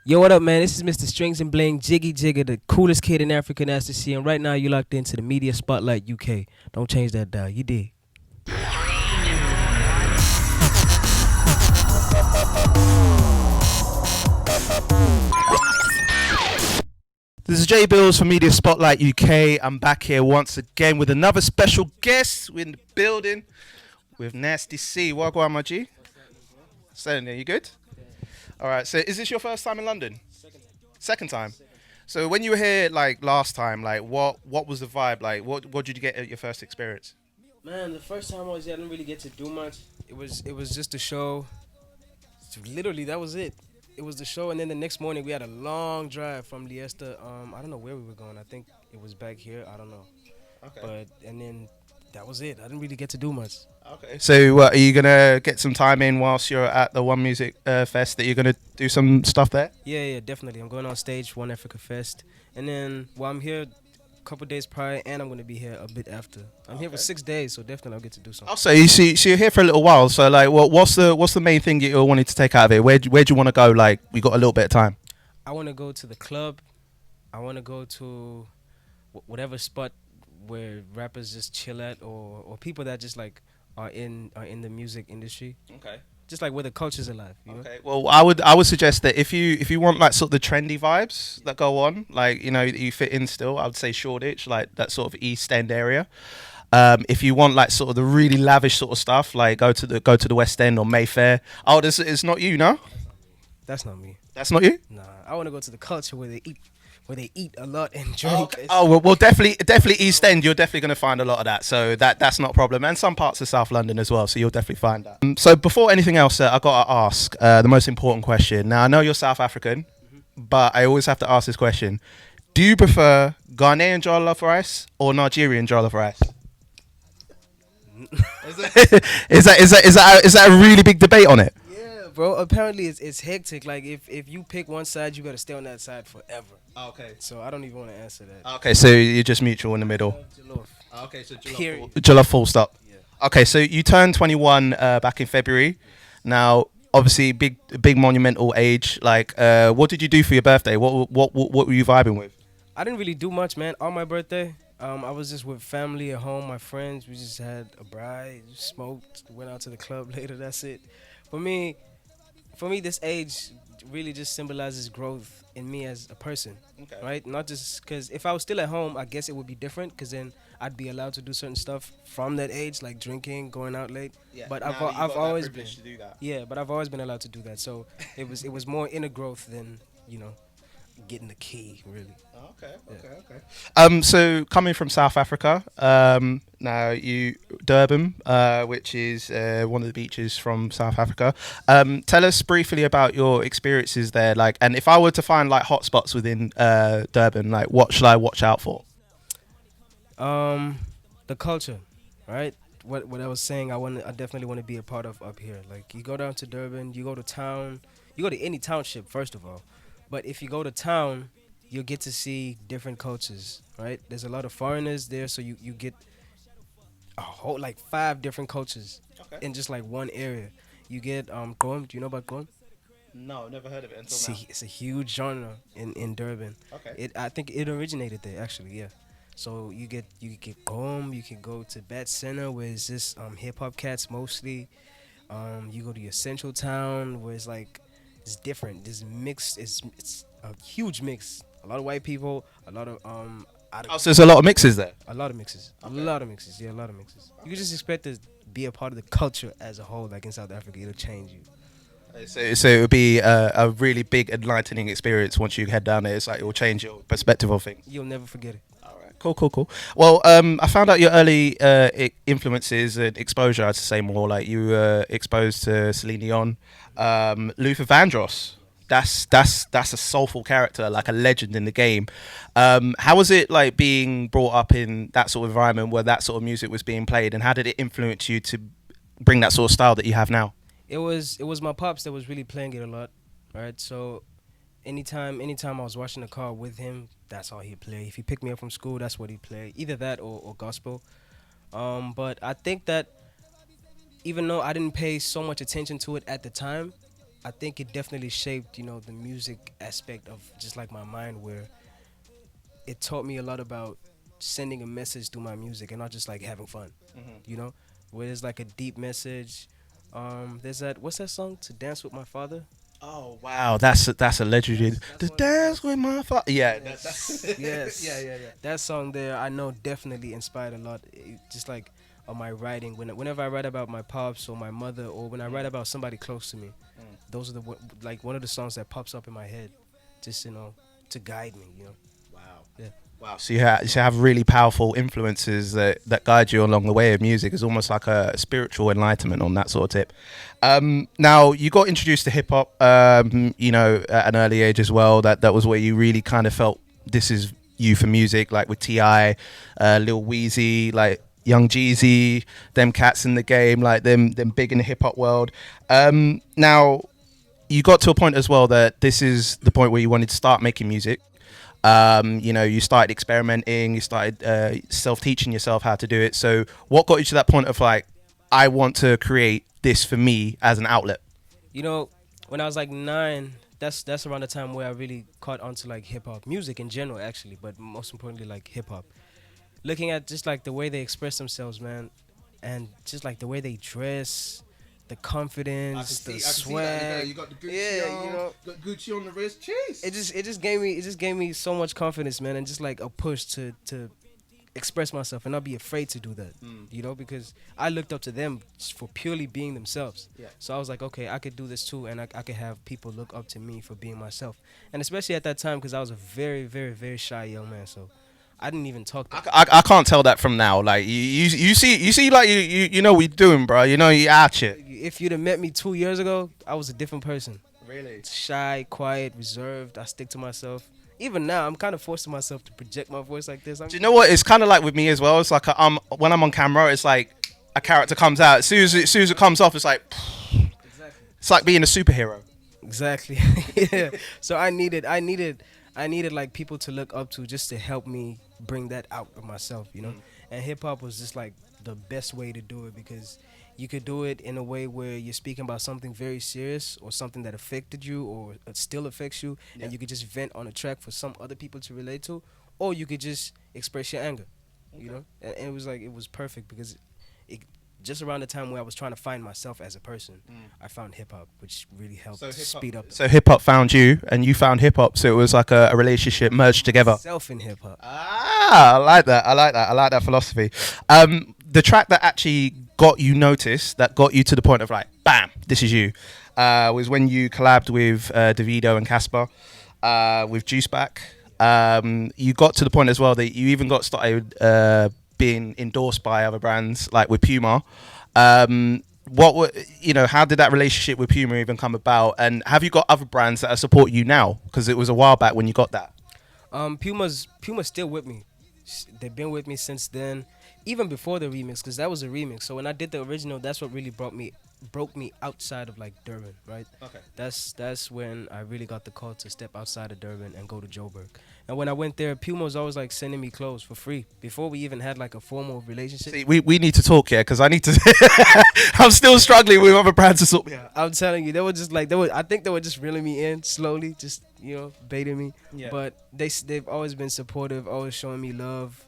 Yo, what up, man? This is Mr. Strings and Bling, Jiggy Jigger, the coolest kid in Africa as to see. And right now, you locked into the Media Spotlight UK. Don't change that dial. You did. This is J Billz from Media Spotlight UK. I'm back here once again with another special guest. We're in the building with Nasty C. Wagwan, my G. Standing there, you good? All right. So, is this your first time in London? Second time. So, when you were here like last time, like what was the vibe? Like, what did you get at your first experience? Man, the first time I was here, I didn't really get to do much. It was just a show. Literally, that was it. It was the show, and then the next morning we had a long drive from Leicester. I don't know where we were going. I think it was back here. I don't know. Okay. But and then that was it. I didn't really get to do much. Okay. So, are you gonna get some time in whilst you're at the One Music Fest? That you're gonna do some stuff there? Yeah, definitely. I'm going on stage One Africa Fest, and then while I'm here, a couple days prior, and I'm going to be here a bit after. I'm here for 6 days, so definitely I'll get to do something. Oh, so so you're here for a little while. So like, what's the main thing you're wanting to take out of it? Where do you want to go? Like, we got a little bit of time. I want to go to the club. I want to go to whatever spot where rappers just chill at, or people that just like are in the music industry. Okay. Just like where the culture's alive. You know? Okay. Well, I would suggest that if you want like sort of the trendy vibes that go on, like that you fit in still, I would say Shoreditch, like that sort of East End area. If you want like sort of the really lavish sort of stuff, like go to the West End or Mayfair. Oh, this it's not you, no? That's not me. That's not you. Nah, I want to go to the culture where they eat a lot and Oh, drink. okay. Oh well, definitely East End. You're definitely going to find a lot of that. So that's not a problem, and some parts of South London as well. So you'll definitely find that. So before anything else, I got to ask the most important question. Now I know you're South African, but I always have to ask this question: do you prefer Ghanaian jollof rice or Nigerian jollof rice? Is that a really big debate on it? Yeah, bro. Apparently it's hectic. Like if you pick one side, you gotta stay on that side forever. Okay. So I don't even want to answer that. Okay, so you're just mutual in the middle. Jollof. Okay, so Period. Jollof full stop. Yeah. Okay, so you turned 21 back in February. Now, obviously, big monumental age. Like, what did you do for your birthday? What were you vibing with? I didn't really do much, man. On my birthday, I was just with family at home, my friends. We just had a bride, smoked, went out to the club later. That's it. For me, this age really just symbolizes growth in me as a person, Okay. right? Not just because if I was still at home, I guess it would be different because then I'd be allowed to do certain stuff from that age, like drinking, going out late. Yeah, But now I've you've got that always been, privilege to do that. yeah, but I've always been allowed to do that. So it was more inner growth than getting the key really. Okay, Yeah. So coming from South Africa, now you Durban, which is one of the beaches from South Africa. Tell us briefly about your experiences there. Like, and if I were to find like hotspots within Durban, like what should I watch out for? The culture, right? What I was saying, I definitely want to be a part of up here. Like you go down to Durban, you go to town, you go to any township first of all, but if you go to town, you'll get to see different cultures, right? There's a lot of foreigners there, so you get a whole like 5 different cultures Okay. in just like one area. You get Gqom. Do you know about Gqom? No, never heard of it until It's a huge genre in Durban. Okay. I think it originated there actually, yeah. So you get Gqom, you can go to Bat Center where it's just hip hop cats mostly. You go to your central town where it's like it's different. This mix it's a huge mix. A lot of white people, a lot of Oh, so there's a lot of mixes there. a lot of mixes. Okay. A lot of mixes. Yeah, a lot of mixes. You can just expect to be a part of the culture as a whole, like in South Africa. It'll change you. So it would be a really big enlightening experience once you head down there. It's like it will change your perspective of things. You'll never forget it. All right, cool. Well, I found out your early influences and exposure. I'd say more like you were exposed to Celine Dion, Luther Vandross. That's a soulful character, like a legend in the game. How was it like being brought up in that sort of environment where that sort of music was being played, and how did it influence you to bring that sort of style that you have now? It was my pops that was really playing it a lot, right? So anytime I was washing the car with him, that's all he'd play. If he picked me up from school, that's what he'd play. Either that or gospel. But I think that even though I didn't pay so much attention to it at the time, I think it definitely shaped, the music aspect of just like my mind, where it taught me a lot about sending a message through my music and not just like having fun, you know, where there's like a deep message. There's that, what's that song? To Dance with My Father? Oh wow, that's a legendary. That's The one of the dance songs. with my father. Yeah, Yes, yeah, yes. yeah, yeah. That song there, I know definitely inspired a lot. Just like on my writing, whenever I write about my pops or my mother, or when I write about somebody close to me, those are like one of the songs that pops up in my head, just to guide me. Wow. Yeah. Wow. So you have really powerful influences that guide you along the way of music. It's almost like a spiritual enlightenment on that sort of tip. Now you got introduced to hip hop, at an early age as well. That was where you really kind of felt this is you for music, like with Ti, Lil Weezy, like Young Jeezy, them cats in the game, like them big in the hip hop world. Now you got to a point as well that this is the point where you wanted to start making music. You started experimenting, you started self-teaching yourself how to do it. So what got you to that point of like, I want to create this for me as an outlet? You know, when I was like 9, that's around the time where I really caught onto like hip hop music in general, actually, but most importantly like hip hop. Looking at just like the way they express themselves, man, and just like the way they dress, the confidence, the swag. You got the Yeah, got Gucci on the wrist. Jeez. it just gave me so much confidence, man, and just like a push to express myself and not be afraid to do that. Because I looked up to them for purely being themselves. Yeah. So I was like, okay, I could do this too, and I could have people look up to me for being myself. And especially at that time, because I was a very, very, very shy young man, so I didn't even talk that. I can't tell that from now. Like you see like you know what you're doing, bro. You know you out shit. If you'd have met me 2 years ago, I was a different person. Really? Shy, quiet, reserved. I stick to myself. Even now, I'm kind of forcing myself to project my voice like this. Do you know what? It's kind of like with me as well. It's like when I'm on camera, it's like a character comes out. As soon as it comes off, it's like Exactly. it's like being a superhero. Exactly. Yeah. So I needed like people to look up to just to help me bring that out of myself. And hip hop was just like the best way to do it, because you could do it in a way where you're speaking about something very serious or something that affected you or it still affects you, Yeah. and you could just vent on a track for some other people to relate to, or you could just express your anger. And it was perfect, because it just around the time where I was trying to find myself as a person, I found hip hop, which really helped speed up So hip hop found you, and you found hip hop. So it was like a relationship merged together. self in hip hop. Ah, I like that. I like that philosophy. The track that actually got you noticed, that got you to the point of like, bam, this is you, was when you collabed with Davido and Casper, with Juice Back. You got to the point as well that you even got started being endorsed by other brands, like with Puma. How did that relationship with Puma even come about? And have you got other brands that support you now? Because it was a while back when you got that. Puma's still with me. They've been with me since then, even before the remix, because that was a remix. So when I did the original, that's what really broke me outside of like Durban, right? Okay. That's when I really got the call to step outside of Durban and go to Joburg. And when I went there, Puma was always like sending me clothes for free before we even had like a formal relationship. See, we need to talk here because I need to. I'm still struggling with other brands to sort me out. I'm telling you, they were just like I think they were just reeling me in slowly, just baiting me. Yeah. But they've always been supportive, always showing me love,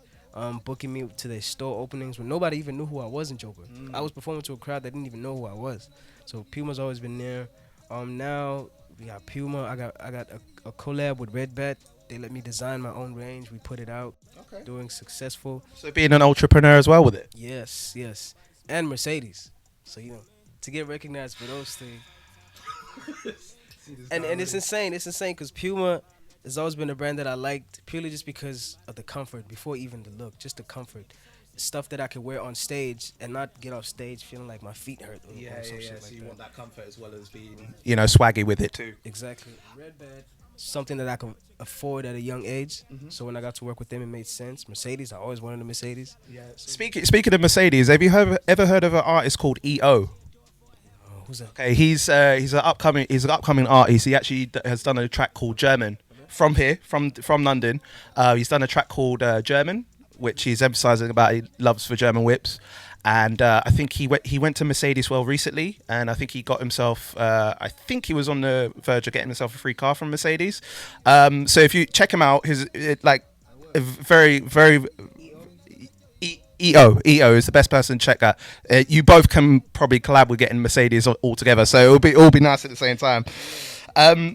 booking me to their store openings when nobody even knew who I was in Joburg. I was performing to a crowd that didn't even know who I was. So Puma's always been there. Now we got Puma. I got a collab with Red Bat. They let me design my own range. We put it out. Okay. Doing successful. So being an entrepreneur as well with it. Yes. And Mercedes. So to get recognized for those things. And it's insane. It's insane because Puma has always been a brand that I liked purely just because of the comfort, before even the look, just the comfort. Stuff that I could wear on stage and not get off stage feeling like my feet hurt or some shit like that. that comfort as well as being, swaggy with it too. Exactly. Red Bad, something that I could afford at a young age. So when I got to work with them, it made sense. Mercedes, I always wanted a Mercedes. Yeah. Speaking of Mercedes, have you ever heard of an artist called EO? Who's that? Okay, he's an upcoming artist. He actually has done a track called German from here, from London. He's done a track called German, which he's emphasizing about he loves for German whips. and I think he went to Mercedes well recently, and I think he got himself. I think he was on the verge of getting himself a free car from Mercedes. So if you check him out, his like a very very EO is the best person to check that. You both can probably collab with getting Mercedes all together, so it'll be nice at the same time.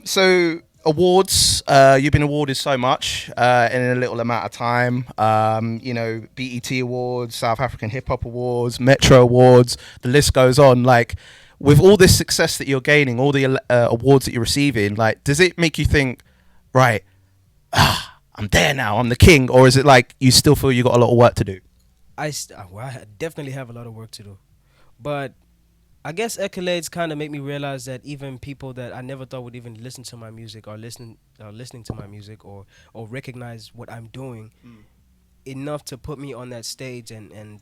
So awards, you've been awarded so much in a little amount of time. BET Awards, South African Hip Hop Awards, Metro Awards. The list goes on. Like, with all this success that you're gaining, all the awards that you're receiving, like, does it make you think, right? I'm there now. I'm the king, or is it like you still feel you got a lot of work to do? I definitely have a lot of work to do, but I guess accolades kind of make me realize that even people that I never thought would even listen to my music or listening to my music or recognize what I'm doing enough to put me on that stage and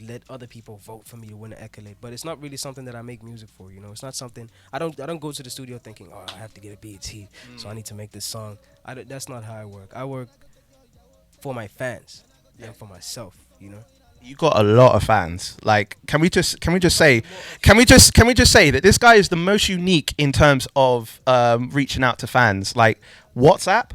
let other people vote for me to win an accolade. But it's not really something that I make music for. It's not something I don't go to the studio thinking, oh, I have to get a BET, so I need to make this song. That's not how I work. I work for my fans and for myself. You got a lot of fans. Like, can we just say that this guy is the most unique in terms of reaching out to fans. Like, WhatsApp,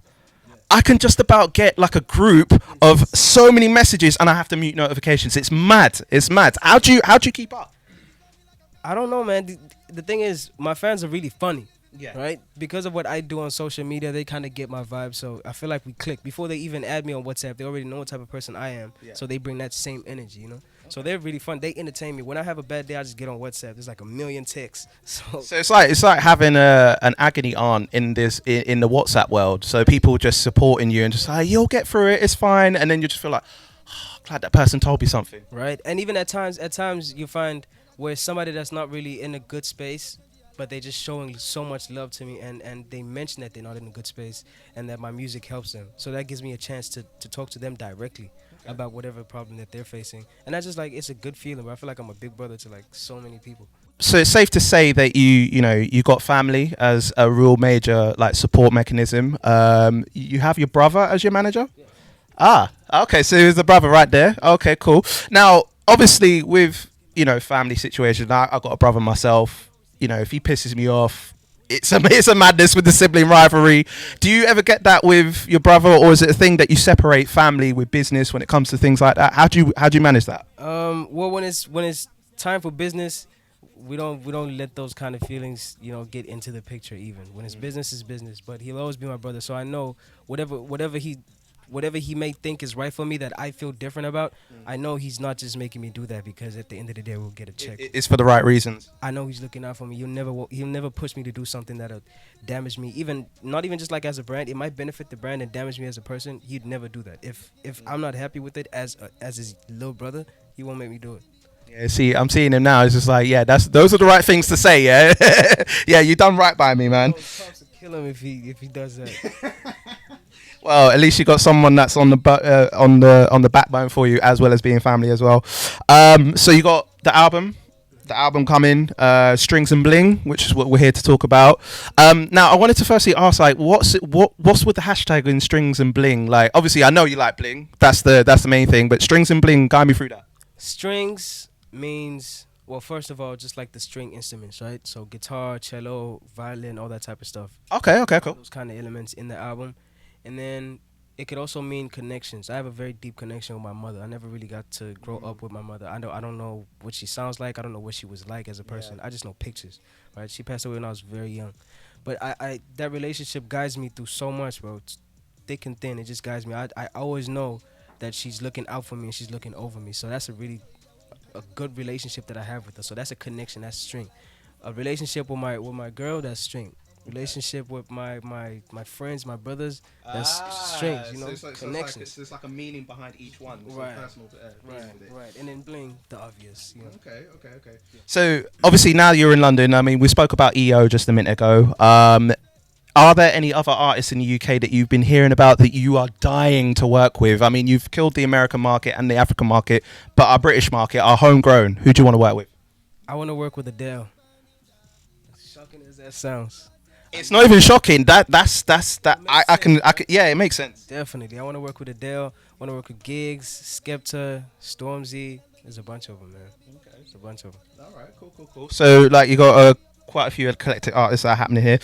I can just about get like a group of so many messages, and I have to mute notifications. It's mad. It's mad. How do you keep up? I don't know, man. The thing is, my fans are really funny. Yeah. Right? Because of what I do on social media, they kind of get my vibe. So I feel like we click. Before they even add me on WhatsApp, they already know what type of person I am. Yeah. So they bring that same energy. So they're really fun. They entertain me. When I have a bad day, I just get on WhatsApp. There's like a million texts. So it's like having an agony aunt in the WhatsApp world. So people just supporting you and just like, you'll get through it. It's fine. And then you just feel like, oh, glad that person told me something. Right. And even at times you find where somebody that's not really in a good space, but they just showing so much love to me, and they mention that they're not in a good space and that my music helps them. So that gives me a chance to talk to them directly about whatever problem that they're facing. And that's just like, it's a good feeling, but I feel like I'm a big brother to like so many people. So it's safe to say that you got family as a real major like support mechanism. You have your brother as your manager? Yeah. Ah, okay, so he's the brother right there. Okay, cool. Now, obviously with family situation, I got a brother myself. If he pisses me off, it's a madness with the sibling rivalry. Do you ever get that with your brother, or is it a thing that you separate family with business when it comes to things like that? How do you manage that? Well, when it's time for business, we don't let those kind of feelings get into the picture. Even when it's business is business. But he'll always be my brother, so I know whatever he may think is right for me that I feel different about, I know he's not just making me do that because at the end of the day we'll get a check. It's for the right reasons. I know he's looking out for me. He'll never push me to do something that'll damage me. Not even just like as a brand. It might benefit the brand and damage me as a person. He'd never do that. If I'm not happy with it as his little brother, he won't make me do it. Yeah, see, I'm seeing him now. It's just like, yeah, those are the right things to say. Yeah, yeah, you done right by me, man. Trump's will kill him if he does that. Well, at least you got someone that's on the backbone for you, as well as being family as well. So you got the album coming, Strings and Bling, which is what we're here to talk about. Now I wanted to firstly ask, like, what's with the hashtag in Strings and Bling? Like, obviously I know you like bling. That's the main thing. But Strings and Bling, guide me through that. Strings means, well, first of all, just like the string instruments, right? So guitar, cello, violin, all that type of stuff. Okay, cool. Those kind of elements in the album. And then it could also mean connections. I have a very deep connection with my mother. I never really got to grow up with my mother. I don't know what she sounds like. I don't know what she was like as a person. Yeah. I just know pictures, right? She passed away when I was very young. But I that relationship guides me through so much, bro. It's thick and thin. It just guides me. I always know that she's looking out for me and she's looking over me. So that's a good relationship that I have with her. So that's a connection. That's string. A relationship with my girl, that's string. Relationship with my friends, my brothers, that's strings, connections. So it's like a meaning behind each one. Right. Right. And then Bling, the obvious. Okay. Yeah. So obviously now you're in London. I mean, we spoke about EO just a minute ago. Are there any other artists in the UK that you've been hearing about that you are dying to work with? I mean, you've killed the American market and the African market, but our British market, our homegrown, who do you want to work with? I want to work with Adele. As shocking as that sounds. It's not even shocking. That's that. I can. Yeah, it makes sense. Definitely. I want to work with Adele. I want to work with Gigs, Skepta, Stormzy. There's a bunch of them, man. Okay. There's a bunch of them. All right, cool, cool, cool. So, like, you got quite a few eclectic artists that are happening here.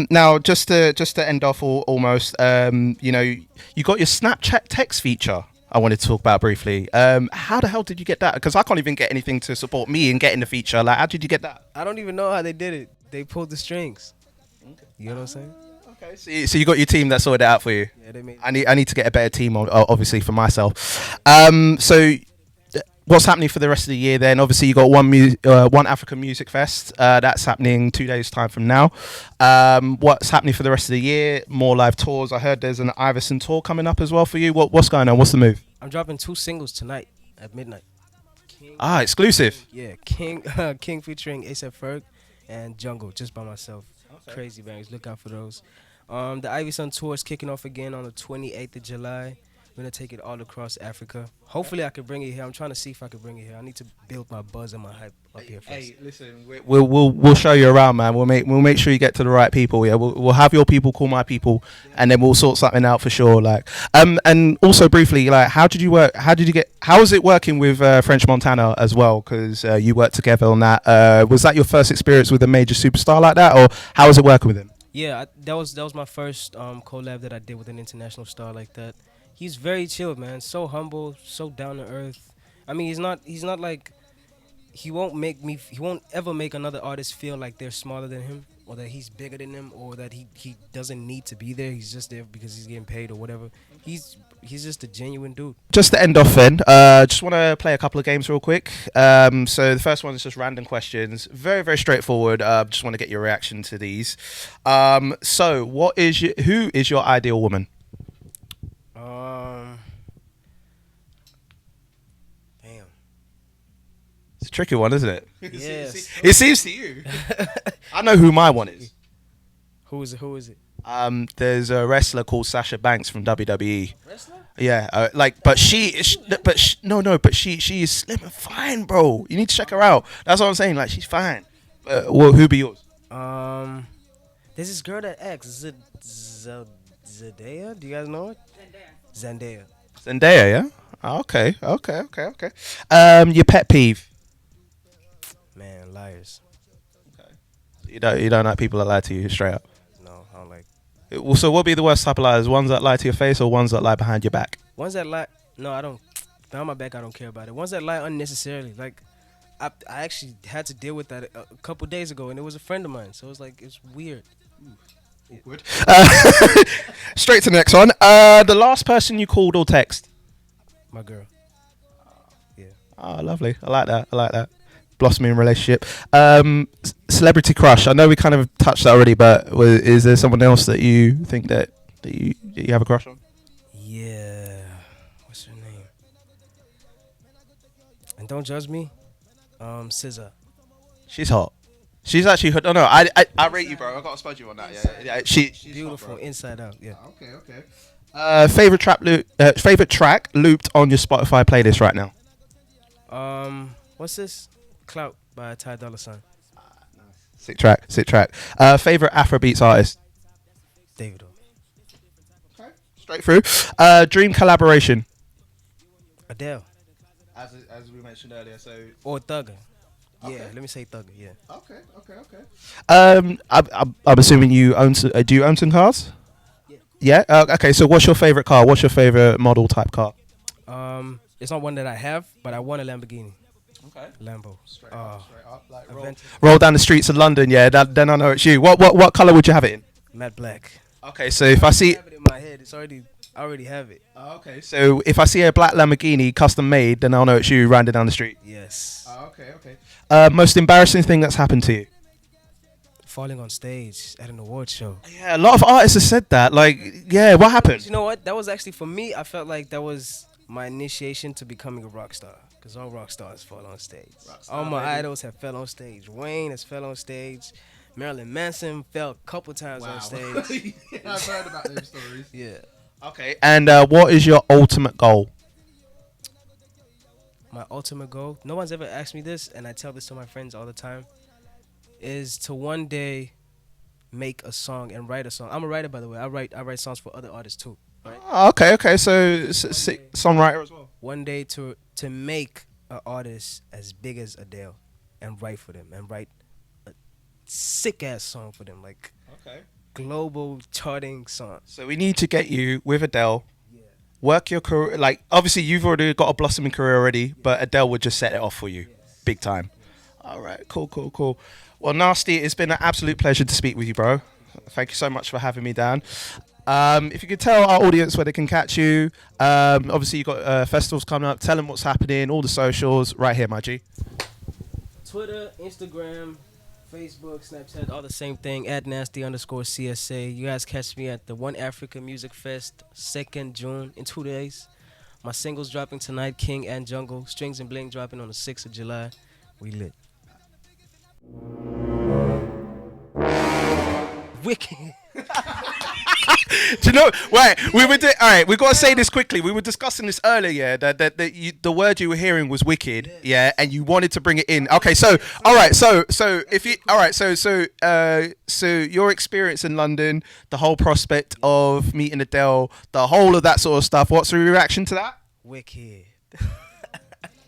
Now, just to end off almost, you got your Snapchat text feature. I wanted to talk about briefly. How the hell did you get that? Because I can't even get anything to support me in getting the feature. Like, how did you get that? I don't even know how they did it. They pulled the strings. Okay. You know what I'm saying? Okay, so you got your team that sorted it out for you. Yeah, they made. I need to get a better team on, obviously for myself. So what's happening for the rest of the year? Then obviously you got one African Music Fest. That's happening 2 days time from now. What's happening for the rest of the year? More live tours. I heard there's an Iverson tour coming up as well for you. What's going on? What's the move? I'm dropping 2 singles tonight at midnight. King, Exclusive. yeah, King, King featuring ASAP Ferg, and Jungle just by myself. Okay. Crazy bangs. Look out for those. The Ivy Sun tour is kicking off again on the 28th of July. We're gonna take it all across Africa. Hopefully, I can bring it here. I'm trying to see if I can bring it here. I need to build my buzz and my hype up here first. Hey, listen, we'll show you around, man. We'll make sure you get to the right people. Yeah, we'll have your people call my people, and then we'll sort something out for sure. Like, and also briefly, like, how did you work? How was it working with French Montana as well? Because you worked together on that. Was that your first experience with a major superstar like that, or how was it working with him? Yeah, that was my first collab that I did with an international star like that. He's very chill, man. So humble, so down to earth. I mean, he's not like he won't ever make another artist feel like they're smaller than him or that he's bigger than them or that he doesn't need to be there. He's just there because he's getting paid or whatever. He's just a genuine dude. Just to end off then, just want to play a couple of games real quick. So the first one is just random questions. Very, very straightforward. Just want to get your reaction to these. So who is your ideal woman? Damn. It's a tricky one, isn't it? Yes. It seems to you. I know who my one is. Who is it? Who is it? There's a wrestler called Sasha Banks from WWE. Wrestler? Yeah, but she is, but she is slim and fine, bro. You need to check her out. That's what I'm saying. Like, she's fine. Well, who be yours? There's this girl that acts. Is it Zendaya? Do you guys know it? Zendaya. Zendaya, yeah. Okay. Your pet peeve? Man, liars. You don't like people that lie to you straight up. No, I don't like. Well, so what would be the worst type of lies? Ones that lie to your face or ones that lie behind your back? Ones that lie. No, I don't. Behind my back, I don't care about it. Ones that lie unnecessarily. Like, I actually had to deal with that a couple days ago, and it was a friend of mine. So it's like, it's weird. Awkward. Straight to the next one. The last person you called or text? My girl. Yeah. Oh, lovely. I like that. Blossoming relationship. Celebrity crush. I know we kind of touched that already, but is there someone else that you think that you have a crush on? Yeah. What's her name? And don't judge me. SZA. She's hot. She's actually hot. No, I rate you, bro. I got to spud you on that. Yeah. She's Beautiful hot, bro. inside out. Yeah. Okay. Favorite track looped on your Spotify playlist right now? What's this? Clout by Ty Dolla $ign. Sick track. Favorite Afrobeats artist? Davido. Okay. Straight through. Dream collaboration? Adele. As we mentioned earlier, so. Or Thugger. Okay. Yeah, let me say Thugger. Yeah. Okay. I'm assuming you own. Do you own some cars? Yeah. Okay. So, what's your favorite car? What's your favorite model type car? It's not one that I have, but I want a Lamborghini. Okay. Lambo. Straight up. Like Aventador. roll down the streets of London. Yeah. Then I know it's you. What color would you have it in? Matte black. Okay. So if I see. I have it in my head. I already have it. Okay. So if I see a black Lamborghini custom made, then I'll know it's you riding down the street. Yes. Okay. Most embarrassing thing that's happened to you? Falling on stage at an award show. Yeah, a lot of artists have said that. Like, yeah, what happened? You know what? That was actually, for me, I felt like that was my initiation to becoming a rock star. Because all rock stars fall on stage. All my idols have fell on stage. Wayne has fell on stage. Marilyn Manson fell a couple times on stage. Yeah, I've heard about those stories. Yeah. Okay, and what is your ultimate goal? My ultimate goal, no one's ever asked me this, and I tell this to my friends all the time, is to one day make a song and write a song. I'm a writer, by the way. I write songs for other artists too. Right? Oh, okay. So songwriter as well. One day to make an artist as big as Adele and write for them and write a sick ass song for them, like Okay. global charting song. So we need to get you with Adele. Yeah. Work your career. Like obviously you've already got a blossoming career already, but Adele would just set it off for you, Yes. big time. Yes. All right, cool, cool, cool. Well, Nasty, it's been an absolute pleasure to speak with you, bro. Thank you so much for having me down. If you could tell our audience where they can catch you, obviously you've got festivals coming up. Tell them what's happening, all the socials, right here, my G. Twitter, Instagram, Facebook, Snapchat, all the same thing. At nasty_CSA. You guys catch me at the One Africa Music Fest, 2nd June in 2 days. My singles dropping tonight, King and Jungle. Strings and Bling dropping on the 6th of July. We lit. Wicked. Do you know? Right, we were. All right, we got to say this quickly. We were discussing this earlier. Yeah, the word you were hearing was wicked. Yeah, and you wanted to bring it in. Okay, so all right, so if you all right, so your experience in London, the whole prospect of meeting Adele, the whole of that sort of stuff. What's your reaction to that? Wicked.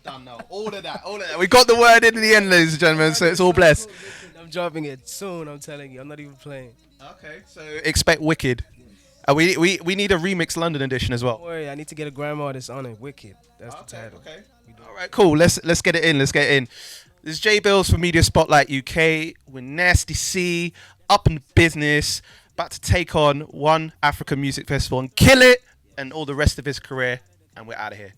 Don't know. All of that. All of that. We got the word in the end, ladies and gentlemen. So it's all blessed. I'm dropping it soon. I'm telling you. I'm not even playing. Okay, so expect wicked. We need a remix London edition as Don't well. worry. I need to get a grandma artist on it. Wicked. That's the title. Okay. All right. Cool. Let's get it in. Let's get it in. This is J Billz for Media Spotlight UK. We're Nasty C, up in the business, about to take on One Africa Music Festival and kill it, and all the rest of his career. And we're out of here.